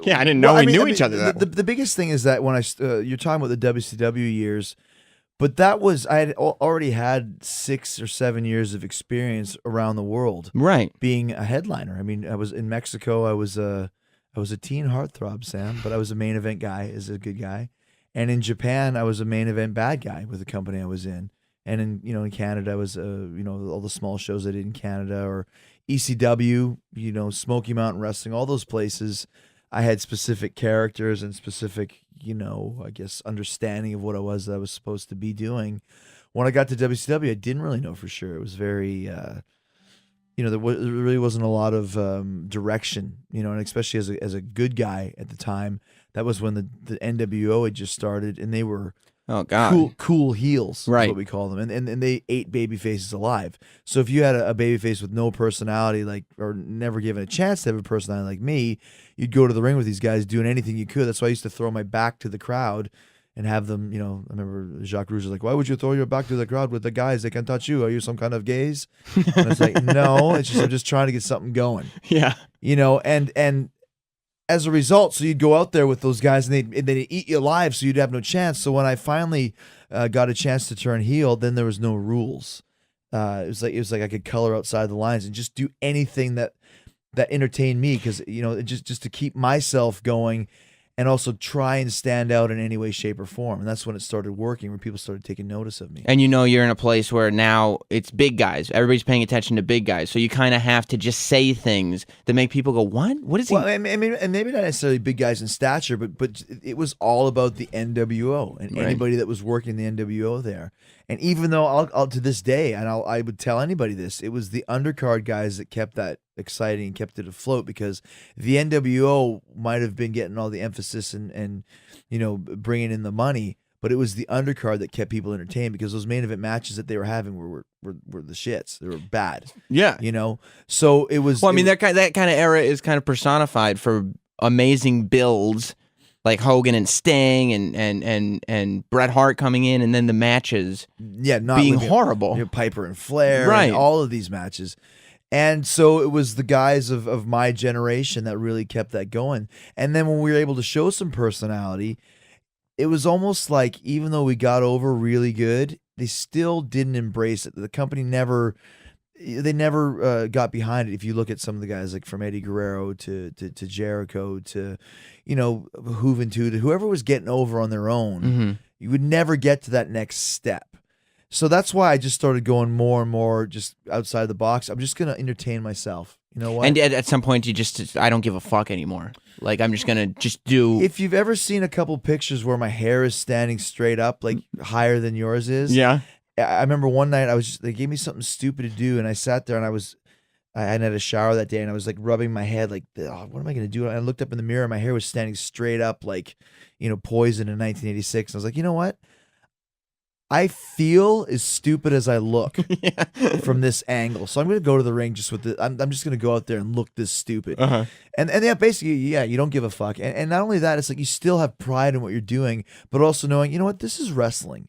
Yeah, I didn't know we knew each other that well. The biggest thing is that when you're talking about the WCW years, but that was I had already had 6 or 7 years of experience around the world, Right. being a headliner. I mean, I was in Mexico. I was a teen heartthrob, Sam, but I was a main event guy, as a good guy. And in Japan, I was a main event bad guy with the company I was in. And in Canada, I was all the small shows I did in Canada, or ECW, Smoky Mountain Wrestling, all those places. I had specific characters and specific, I guess, understanding of what I was supposed to be doing. When I got to WCW, I didn't really know for sure. It was very, there really wasn't a lot of direction, and especially as a good guy at the time. That was when the NWO had just started, and they were cool heels, right? Is what we call them, and they ate baby faces alive. So if you had a baby face with no personality, or never given a chance to have a personality like me, you'd go to the ring with these guys doing anything you could. That's why I used to throw my back to the crowd and have them, I remember Jacques Rouge was like, "Why would you throw your back to the crowd with the guys? They can touch you. Are you some kind of gaze?" And it's like, no, it's just I'm just trying to get something going. Yeah, and as a result, so you'd go out there with those guys and they'd eat you alive, so you'd have no chance. So when I finally got a chance to turn heel, then there was no rules. It was like I could color outside the lines and just do anything that entertained me, because just to keep myself going, and also try and stand out in any way, shape, or form. And that's when it started working, when people started taking notice of me. And you're in a place where now it's big guys. Everybody's paying attention to big guys. So you kind of have to just say things that make people go, what? What is he? Well, I mean, and maybe not necessarily big guys in stature, but it was all about the NWO and anybody that was working the NWO there. And even though I'll to this day, and I would tell anybody this, it was the undercard guys that kept that exciting and kept it afloat, because the NWO might have been getting all the emphasis and bringing in the money, but it was the undercard that kept people entertained, because those main event matches that they were having were the shits. They were bad. Yeah. So it was. Well, I mean, that kind of era is kind of personified for amazing builds, like Hogan and Sting and Bret Hart coming in, and then the matches being horrible. Piper and Flair, right? And all of these matches. And so it was the guys of my generation that really kept that going. And then when we were able to show some personality, it was almost like, even though we got over really good, they still didn't embrace it. The company never got behind it. If you look at some of the guys, like from Eddie Guerrero to Jericho to, Juventud, whoever was getting over on their own, you would never get to that next step. So that's why I just started going more and more just outside the box. I'm just going to entertain myself. You know what? And at some point, I don't give a fuck anymore. Like, I'm just going to do... If you've ever seen a couple pictures where my hair is standing straight up, like higher than yours is. Yeah. I remember one night they gave me something stupid to do, and I sat there and I hadn't had a shower that day, and I was like rubbing my head like, what am I going to do? And I looked up in the mirror, and my hair was standing straight up like, Poison in 1986. And I was like, you know what? I feel as stupid as I look from this angle. So I'm going to go to the ring just with I'm just going to go out there and look this stupid. And yeah, basically, you don't give a fuck. And not only that, it's like you still have pride in what you're doing, but also knowing, you know what, this is wrestling.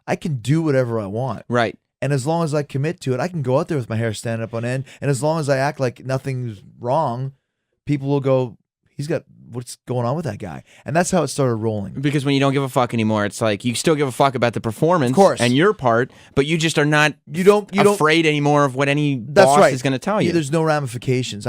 I can do whatever I want. Right. And as long as I commit to it, I can go out there with my hair standing up on end. And as long as I act like nothing's wrong, people will go, what's going on with that guy? And that's how it started rolling. Because when you don't give a fuck anymore, it's like you still give a fuck about the performance, of course, and your part, but you just are not you don't afraid anymore of what any boss is going to tell you. There's no ramifications.